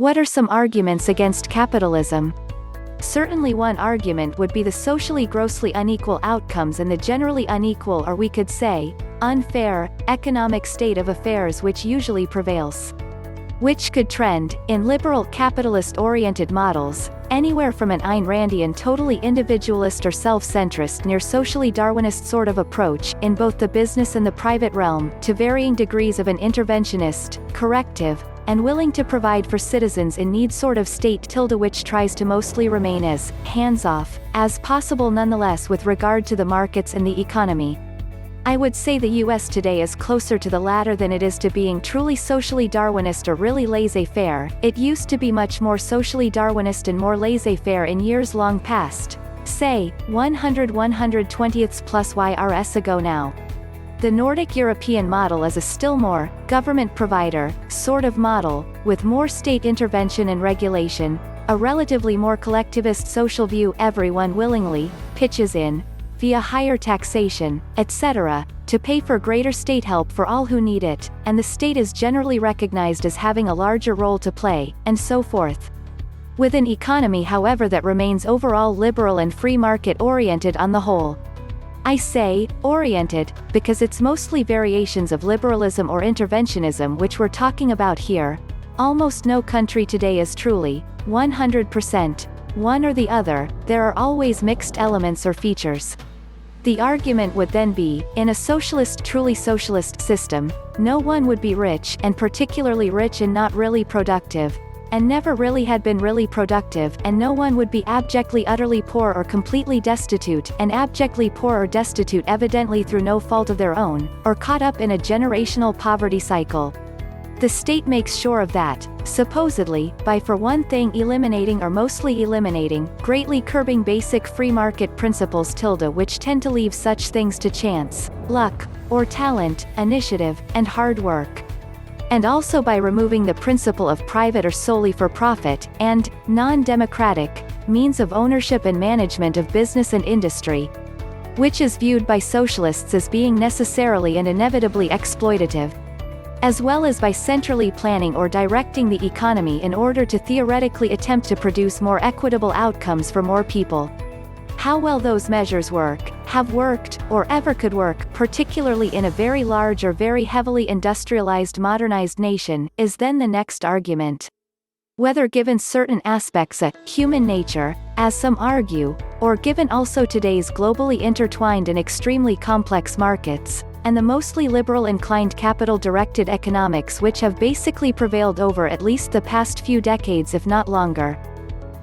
What are some arguments against capitalism? Certainly one argument would be the socially grossly unequal outcomes and the generally unequal, or we could say, unfair, economic state of affairs which usually prevails. Which could trend, in liberal capitalist-oriented models, anywhere from an Ayn Randian totally individualist or self-centrist near socially Darwinist sort of approach, in both the business and the private realm, to varying degrees of an interventionist, corrective, and willing to provide for citizens in need sort of state which tries to mostly remain as hands-off as possible nonetheless with regard to the markets and the economy. I would say the US today is closer to the latter than it is to being truly socially Darwinist or really laissez-faire. It used to be much more socially Darwinist and more laissez-faire in years long past, say, 120th plus YRS ago now. The Nordic European model is a still more government provider sort of model, with more state intervention and regulation, a relatively more collectivist social view everyone willingly pitches in, via higher taxation, etc., to pay for greater state help for all who need it, and the state is generally recognized as having a larger role to play, and so forth. With an economy however that remains overall liberal and free market oriented on the whole. I say, oriented, because it's mostly variations of liberalism or interventionism which we're talking about here. Almost no country today is truly, 100%, one or the other, there are always mixed elements or features. The argument would then be, in a socialist, truly socialist system, no one would be rich, and particularly rich and not really productive, and never really had been really productive, and no one would be abjectly utterly poor or completely destitute, and abjectly poor or destitute evidently through no fault of their own, or caught up in a generational poverty cycle. The state makes sure of that, supposedly, by for one thing eliminating or mostly eliminating, greatly curbing basic free market principles which tend to leave such things to chance, luck, or talent, initiative, and hard work. And also by removing the principle of private or solely for profit, and non-democratic, means of ownership and management of business and industry, which is viewed by socialists as being necessarily and inevitably exploitative, as well as by centrally planning or directing the economy in order to theoretically attempt to produce more equitable outcomes for more people. How well those measures work, have worked, or ever could work, particularly in a very large or very heavily industrialized modernized nation, is then the next argument. Whether given certain aspects of human nature, as some argue, or given also today's globally intertwined and extremely complex markets, and the mostly liberal-inclined capital-directed economics which have basically prevailed over at least the past few decades if not longer.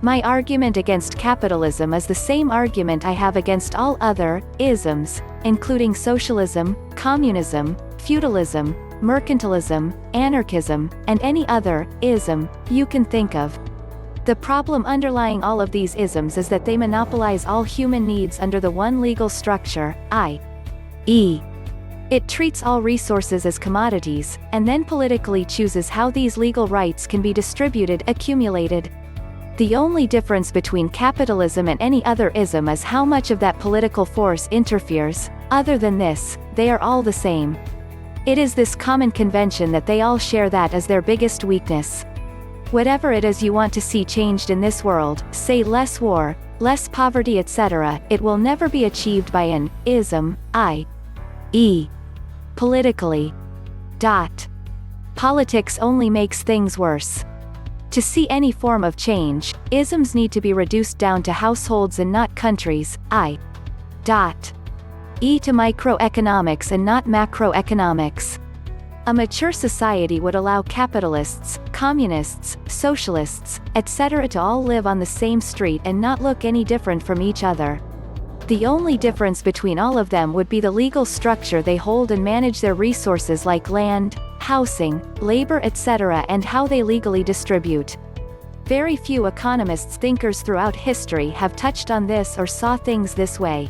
My argument against capitalism is the same argument I have against all other isms, including socialism, communism, feudalism, mercantilism, anarchism, and any other ism you can think of. The problem underlying all of these isms is that they monopolize all human needs under the one legal structure, i.e., it treats all resources as commodities, and then politically chooses how these legal rights can be distributed, accumulated. The only difference between capitalism and any other ism is how much of that political force interferes. Other than this, they are all the same. It is this common convention that they all share that as their biggest weakness. Whatever it is you want to see changed in this world, say less war, less poverty, etc., it will never be achieved by an ism, i.e. politically. Politics only makes things worse. To see any form of change, isms need to be reduced down to households and not countries, to microeconomics and not macroeconomics. A mature society would allow capitalists, communists, socialists, etc. to all live on the same street and not look any different from each other. The only difference between all of them would be the legal structure they hold and manage their resources like land, housing, labor, etc., and how they legally distribute. Very few economists thinkers throughout history have touched on this or saw things this way.